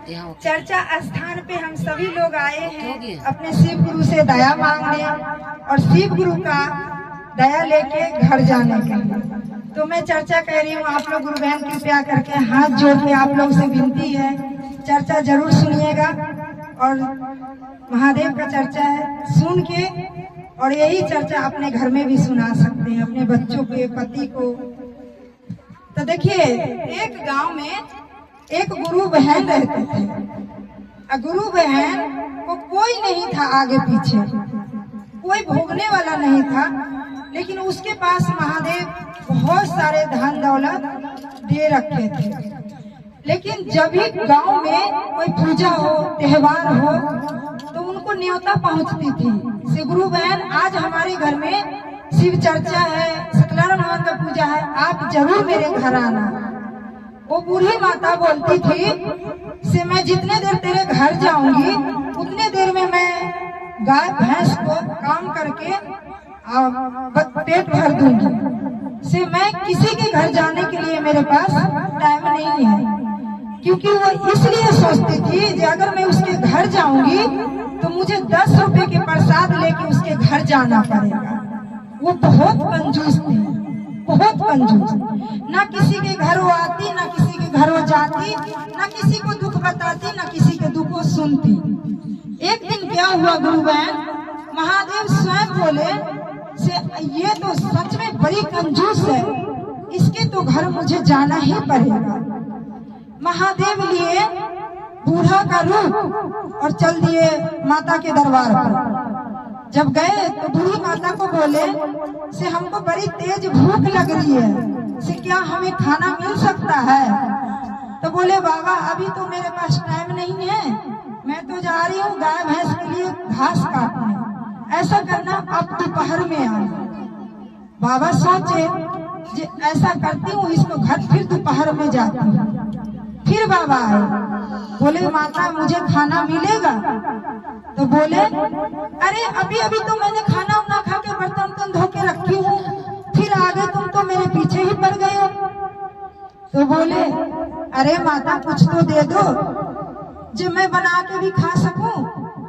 चर्चा स्थान पे हम सभी लोग आए हैं अपने शिव गुरु से दया मांगने और शिव गुरु का दया लेके घर जाने के लिए। तो मैं चर्चा कह रही हूँ, आप लोग गुरु बहन कृपया करके हाथ जोड़ के आप लोग से विनती है, चर्चा जरूर सुनिएगा। और महादेव का चर्चा है, सुन के और यही चर्चा अपने घर में भी सुना सकते हैं अपने बच्चों के, पति को। तो देखिए, एक गांव में एक गुरु बहन रहते थे। गुरु बहन को कोई नहीं था आगे पीछे, कोई भोगने वाला नहीं था, लेकिन उसके पास महादेव बहुत सारे धन दौलत दे रखे थे। लेकिन जब भी गांव में कोई पूजा हो, त्योहार हो, तो उनको न्योता पहुंचती थी से गुरु बहन आज हमारे घर में शिव चर्चा है, सत्यनारायण भगवान का पूजा है, आप जरूर मेरे घर आना। वो बूढ़ी माता बोलती थी से मैं जितने देर तेरे घर जाऊंगी उतने देर में मैं गाय भैंस को काम करके पेट भर दूंगी, से मैं किसी के घर जाने के लिए मेरे पास टाइम नहीं है। क्योंकि वो इसलिए सोचती थी कि अगर मैं उसके घर जाऊंगी तो मुझे 10 रुपए के प्रसाद लेके उसके घर जाना पड़ेगा। वो बहुत कंजूस थी, बहुत कंजूस। ना किसी के घर वो आती, ना किसी के घर वो जाती, ना किसी को दुख बताती, ना किसी के दुख को सुनती। एक दिन क्या हुआ गुरु बहन, महादेव स्वयं बोले से ये तो सच में बड़ी कंजूस है, इसके तो घर मुझे जाना ही पड़ेगा। महादेव लिए बूढ़ा का रूप और चल दिए माता के दरबार पर। जब गए तो बूढ़ी माता को बोले से हमको बड़ी तेज भूख लग रही है, से क्या हमें खाना मिल सकता है? तो बोले बाबा अभी तो मेरे पास टाइम नहीं है, मैं तो जा रही हूँ गाय भैंस के लिए घास काटने, ऐसा करना आप दोपहर में आए। बाबा सोचे जे ऐसा करती हूँ, इसको घर फिर दोपहर में जाती हूँ। फिर बाबा आए, बोले माता मुझे खाना मिलेगा? तो बोले अरे अभी अभी तो मैंने खाना उना खा के बर्तन धो के रखी हूँ, फिर आगे तुम तो मेरे पीछे ही पड़ गए हो। तो बोले अरे माता कुछ तो दे दो जो मैं बना के भी खा सकूं।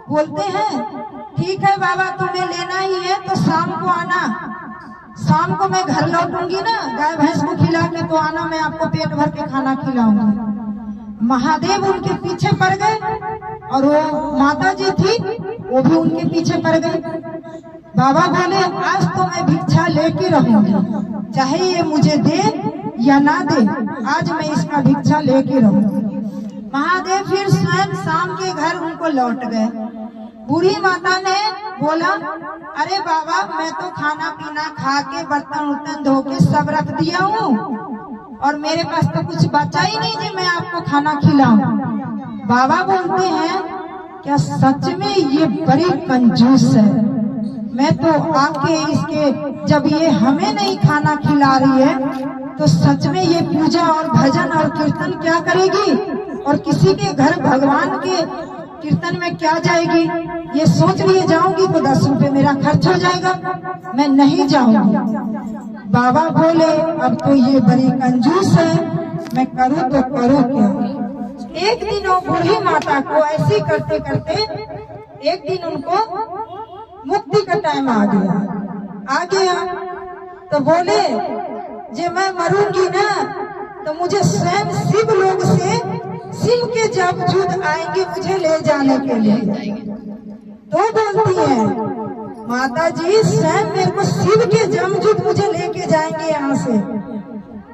बोलते हैं ठीक है बाबा, तुम्हें लेना ही है तो शाम को आना, शाम को मैं घर लौटूंगी ना, गाय भैंस को खिला के तो आना, मैं आपको पेट भर के खाना खिलाऊंगी। महादेव उनके पीछे पड़ गए और वो माता जी थी वो भी उनके पीछे पड़ गई। बाबा बोले आज तो मैं भिक्षा लेके रहूंगी, चाहे ये मुझे दे या ना दे, आज मैं इसका भिक्षा लेके रहूंगी। महादेव फिर स्वयं शाम के घर उनको लौट गए। बूढ़ी माता ने बोला अरे बाबा मैं तो खाना पीना खा के बर्तन उर्तन धो के सब रख दिया हूँ और मेरे पास तो कुछ बचा ही नहीं जी मैं आपको खाना खिलाऊं। बाबा बोलते हैं क्या सच में ये बड़ी कंजूस है, मैं तो आपके इसके जब ये हमें नहीं खाना खिला रही है तो सच में ये पूजा और भजन और कीर्तन क्या करेगी, और किसी के घर भगवान के कीर्तन में क्या जाएगी। ये सोच लिए जाऊंगी तो 10 रुपए मेरा खर्च हो जाएगा, मैं नहीं जाऊंगी। बाबा बोले अब तो ये बड़ी कंजूस है, मैं करूँ तो करूँ क्या। एक दिन वो बूढ़ी माता को ऐसे करते करते एक दिन उनको मुक्ति का टाइम आ गया। तो बोले जे मैं मरूंगी ना तो मुझे स्वयं शिव लोग से शिव के जमदूत आएंगे मुझे ले जाने के लिए। तो बोलती है माता जी स्वयं मेरे को शिव के जमदूत मुझे लेके जाएंगे यहाँ से,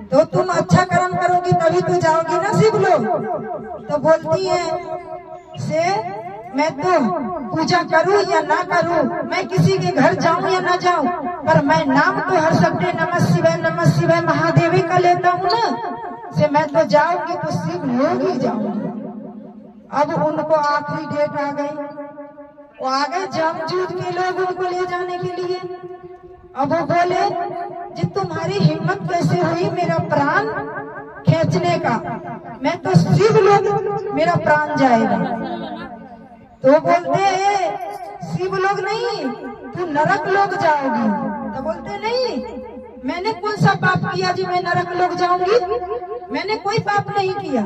तो तुम अच्छा कर्म करोगी तभी तो जाओगी ना शिव लोग। तो बोलती है से मैं तो पूजा करूं या ना करूं, मैं किसी के घर जाऊं या ना जाऊं, पर मैं नाम तो हर सकते नमः शिवाय महादेव का लेता हूं ना, से मैं तो जाऊंगी तो शिव लोग ही जाऊंगी। अब उनको आखिरी डेट आ गई, वो आ गए जमदूत के लोग उनको ले जाने के लिए। अब वो बोले जी तुम्हारी हिम्मत कैसे हुई मेरा प्राण खींचने का, मैं तो शिव लोग मेरा प्राण जाएगा। तो बोलते हैं शिव लोग नहीं तू नरक लोग जाओगी। तो बोलते नहीं मैंने कौन सा पाप किया जी मैं नरक लोग जाऊंगी, मैंने कोई पाप नहीं किया।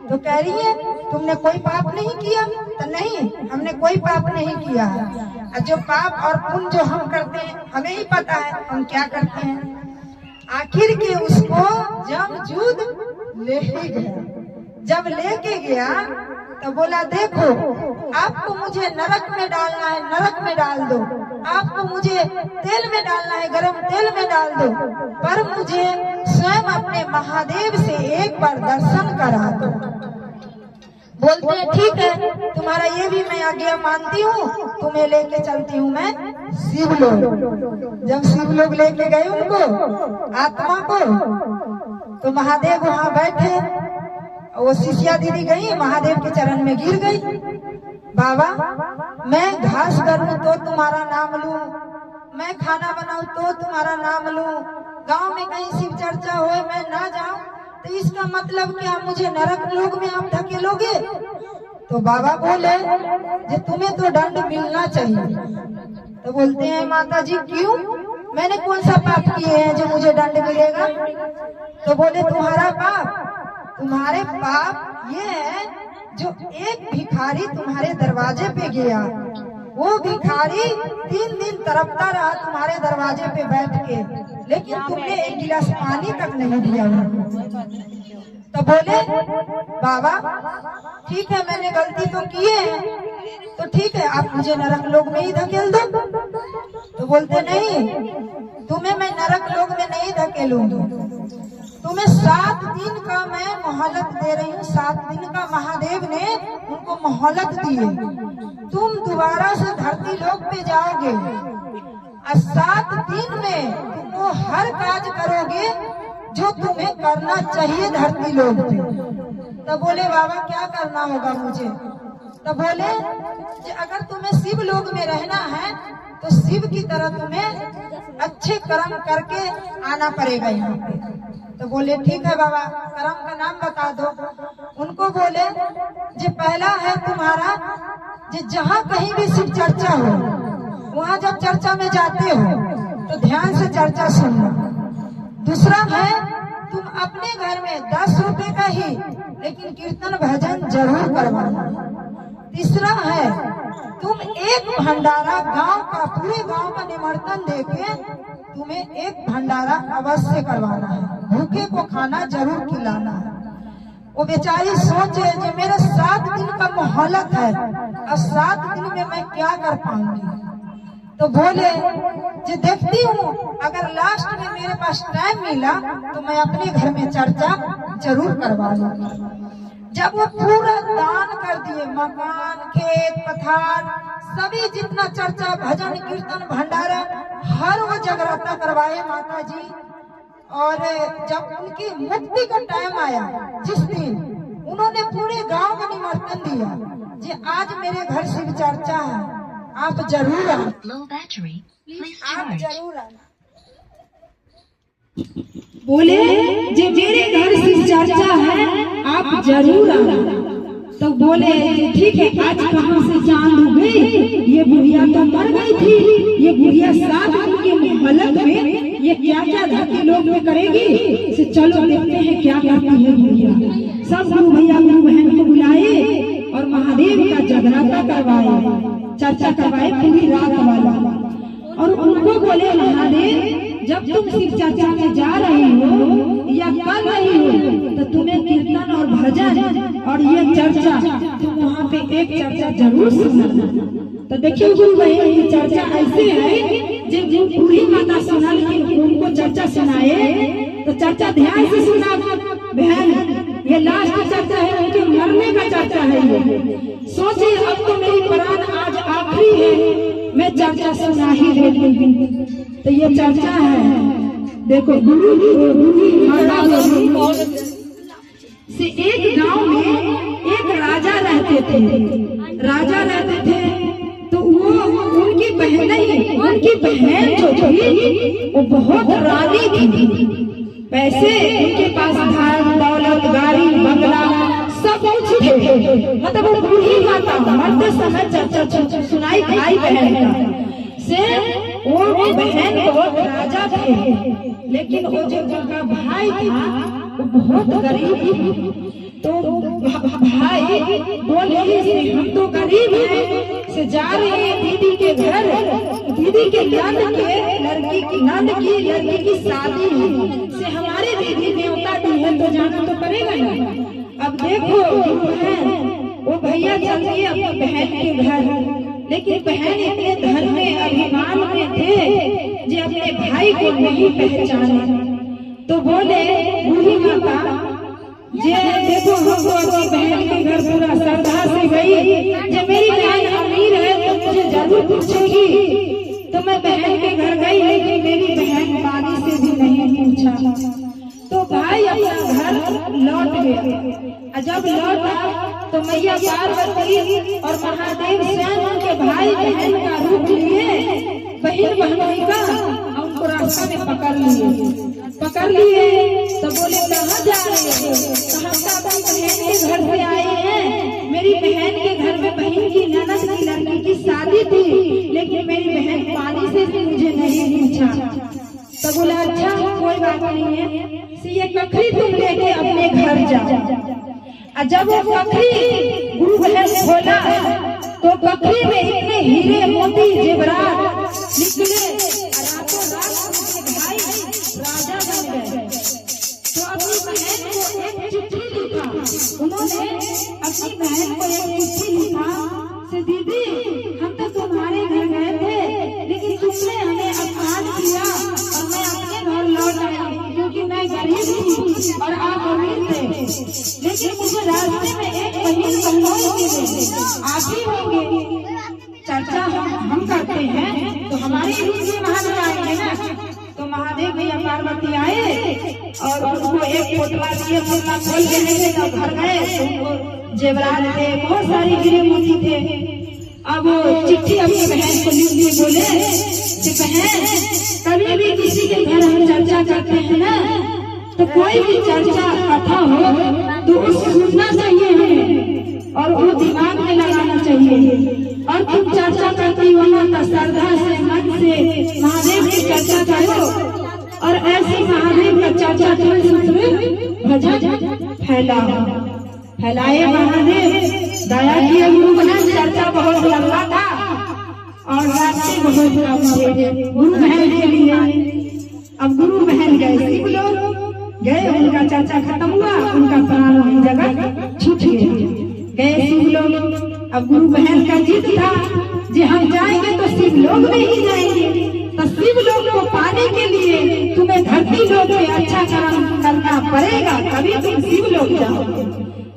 तो कह रही है तुमने कोई पाप नहीं किया? तो नहीं, हमने कोई पाप नहीं किया है। और जो पाप और पुण्य जो हम करते हैं हमें ही पता है हम क्या करते हैं। आखिर के उसको जमजूद ले ही गया। जब लेके गया तो बोला देखो आपको मुझे नरक में डालना है, नरक में डाल दो। आपको मुझे तेल में डालना है, गरम तेल में डाल दो, पर मुझे स्वयं अपने महादेव से एक बार दर्शन करा दो। बोलते हैं ठीक है, तुम्हारा ये भी मैं आज्ञा मानती हूँ, तुम्हें लेके चलती हूँ मैं शिवलोक। जब शिवलोक लेके गए उनको आत्मा को, तो महादेव वहाँ बैठे। वो शिष्या दीदी गई, महादेव के चरण में गिर गई। बाबा मैं घास करूं तो तुम्हारा नाम लूं, मैं खाना बनाऊं तो तुम्हारा नाम लूं, गांव में कहीं शिव चर्चा हो मैं ना जाऊं तो इसका मतलब क्या मुझे नरक लोक में आप धकेलोगे? तो बाबा बोले कि तुम्हें तो दंड मिलना चाहिए। तो बोलते हैं माता जी क्यों, मैंने कौन सा पाप किए हैं जो मुझे दंड मिलेगा? तो बोले तुम्हारे पाप ये है जो एक भिखारी तुम्हारे दरवाजे पे गया, वो भिखारी 3 दिन तड़पता रहा तुम्हारे दरवाजे पे बैठ के, लेकिन तुमने एक गिलास पानी तक नहीं दिया। तो बोले बाबा ठीक है मैंने गलती तो की है, तो ठीक है आप मुझे नरक लोक में ही धकेल दो। तो बोलते नहीं, तुम्हें मैं नरक लोक में नहीं धकेलूंगी, तुम्हें 7 दिन का मैं मोहलत दे रही हूँ। 7 दिन का महादेव ने उनको मोहलत दी है। तुम दोबारा से धरती लोक पे जाओगे और 7 दिन में तुम वो हर काज करोगे जो तुम्हें करना चाहिए धरती लोक पे। तो बोले बाबा क्या करना होगा मुझे? तो बोले कि अगर तुम्हें शिव लोक में रहना है तो शिव की तरह तुम्हें अच्छे कर्म करके आना पड़ेगा यहाँ पे। तो बोले ठीक है बाबा कर्म का नाम बता दो। उनको बोले जो पहला है तुम्हारा जो जहाँ कहीं भी शिव चर्चा हो वहाँ जब चर्चा में जाते हो तो ध्यान से चर्चा सुनना। दूसरा है तुम अपने घर में 10 रुपए का ही लेकिन कीर्तन भजन जरूर करवाना। तीसरा है तुम एक भंडारा गांव का, पूरे गांव का निमंत्रण देके तुम्हें एक भंडारा अवश्य करवाना है, भूखे को खाना जरूर खिलाना है। वो बेचारी सोचे कि मेरा 7 दिन का मोहलत है और 7 दिन में मैं क्या कर पाऊंगी। तो बोले जो देखती हूँ अगर लास्ट में मेरे पास टाइम मिला तो मैं अपने घर में चर्चा जरूर करवा लूंगी। जब वो पूरा दान कर दिए, मकान खेत पथार सभी जितना चर्चा भजन कीर्तन भंडारा हर वो जगराता करवाए माता जी। और जब उनकी मुक्ति का टाइम आया जिस दिन उन्होंने पूरे गांव को निमंत्रण दिया कि आज मेरे घर शिव चर्चा है, आप जरूर आना, आप जरूर आना। बोले जे मेरे घर शिव चर्चा है आप जरूर आना। तो बोले ठीक है आज कहाँ से चांद हो गई, ये बुढ़िया तो मर गई थी, ये बुढ़िया 7 दिन के मोहलत में ये क्या क्या धरती लोक में करेगी, से चलो देखते हैं क्या करती है बुढ़िया। सब गुरु भैया गुरु बहन को बुलाए और महादेव का जगराता करवाए, चर्चा करवाए पूरी रात वाला। और उनको बोले महादेव जब तुम शिव चर्चा में जा रही हो या कर रही हो तो तुम्हें कीर्तन और भजन और ये चर्चा तुम वहाँ पे एक चर्चा जरूर सुनना। तो देखिए गुरु बहन की चर्चा ऐसे है जब बूढ़ी माता सुना उनको चर्चा सुनाए तो चर्चा ध्यान से सुना बहन, ये लास्ट चर्चा है, उनके मरने का चर्चा है। ये सोचिए अब तो मेरी प्राण आज आखिरी है, मैं चर्चा सुना ही देती। तो ये चर्चा है, देखो गुरु से एक गांव में एक राजा रहते थे। तो वो उनकी बहन जो थी वो बहुत रानी थी, पैसे उनके पास धन दौलत गाड़ी बंगला सब कुछ थे। मतलब वो बूढ़ी माता मरते समय चर्चा सुनाई भाई बहन का से वो बहन बहुत राजा थे, लेकिन वो जो उनका भाई था बहुत गरीब थी। तो भाई बोले से हम तो गरीब हैं, से जा रहे हैं दीदी के घर, दीदी के नंद की लड़की की शादी है, से हमारे दीदी न्योता दी है तो जाना तो पड़ेगा ना। अब देखो वो भैया चल दिए अपनी बहन के घर, लेकिन बहन इतने धन में अभिमान में थे जो अपने भाई को नहीं पहचाने। तो बोले बूढ़ी माता जे देखो हमको अपनी बहन के घर पूरा श्रद्धा से गई, जब मेरी बहन अमीर है तो मुझे जरूर पूछेगी। तो मैं बहन के घर गई, लेकिन मेरी बहन पानी से भी नहीं पूछा। तो भाई अपना घर लौट गया। जब लौटा तो मैया पार्वती और महादेव स्वयं उनके भाई बहन का रूप लिए बहन बहनोई का उनको रास्ता में पकड़ लिए। तो बोले कहाँ जा रहे हो? तो हम तो अपनी बहन के घर से आए हैं, मेरी बहन के घर में बहन की ननद की लड़की की शादी थी, लेकिन मेरी बहन पानी से भी मुझे नहीं पूछा। तो बोला अच्छा कोई बात नहीं है, ये कखरी तुम लेके अपने घर जाओ। जब वो कखरी गुरु बहन खोला तो कखरी में इतने हीरे मोती जेवरात निकले, रातों रात उनके भाई राजा बन गए। तो अपनी बहन को एक चिट्ठी लिखा, उन्होंने अपनी बहन को एक चिट्ठी लिखा से दीदी हम तो तुम्हारे घर गए थे, लेकिन तुमने हमें अपमान किया और मैं अपने घर लौट आई, क्योंकि मैं गरीब थी और आप अमीर थे। लेकिन मुझे रास्ते में एक बहन बहनोई मिली, आप ही होंगे। चर्चा हम करते हैं तो हमारे रूप में महादेव आएंगे ना। तो महादेव भैया पार्वती आए और उनको एक पोटला दिए, पोटला खोल के लेके जब घर गए तो उनको जेवरात थे, बहुत सारी हीरे मोती थे। अब चिट्ठी अपनी बहन को लिख दिए, बोले कि बहन कभी भी किसी के घर हम चर्चा करते हैं ना, तो कोई भी चर्चा कथा हो तो उसको सुनना चाहिए हमें और वो दिमाग में लगाना चाहिए। और तुम चर्चा करती हो ना तो श्रद्धा से मन से महादेव की चर्चा करो, और ऐसे महादेव का चर्चा भजन फैलाए महादेव दया किए। गुरु बहन चर्चा बहुत लंबा था और रास्ते बहुत लंबे गुरु बहन के लिए। अब गुरु बहन गए, शिव लोग गए, उनका चर्चा खत्म हुआ, उनका प्राण वही जगह छूट गए शिव लोग। अब गुरु बहन का जिद था कि हम जाएंगे तो शिव लोग में ही जाएंगे, तो शिव लोग को पाने के लिए तुम्हें धरती लोग में अच्छा काम करना पड़ेगा, तभी तुम शिव लोग जाओ।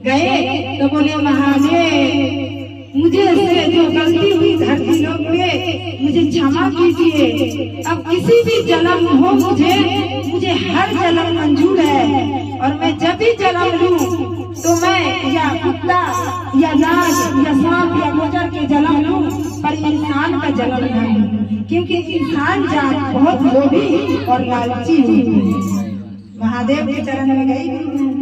गए तो बोले महादेव मुझे से जो गलती हुई धरती लोग में मुझे क्षमा कीजिए। अब किसी भी जन्म हो मुझे हर जन्म मंजूर है, और मैं जब भी जन्म लूं तो मैं या कुत्ता या नाग या सांप या गोजर के जन्म लूं, पर इंसान का जन्म नहीं, क्योंकि इंसान जात बहुत लोभी और लालची हुई। महादेव के चरण में गई,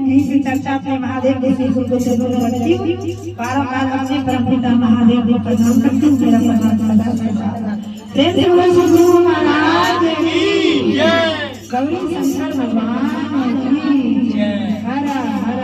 यही से चर्चा अपने महादेव के श्री गुरु से रखती हूँ। बारम्बार अपने परमपिता महादेव को प्रणाम करती हूँ। मेरा प्रणाम सदा प्रेम से बोलो श्री गुरु महाराज की जय, गौरी शंकर भगवान की जय। हर हर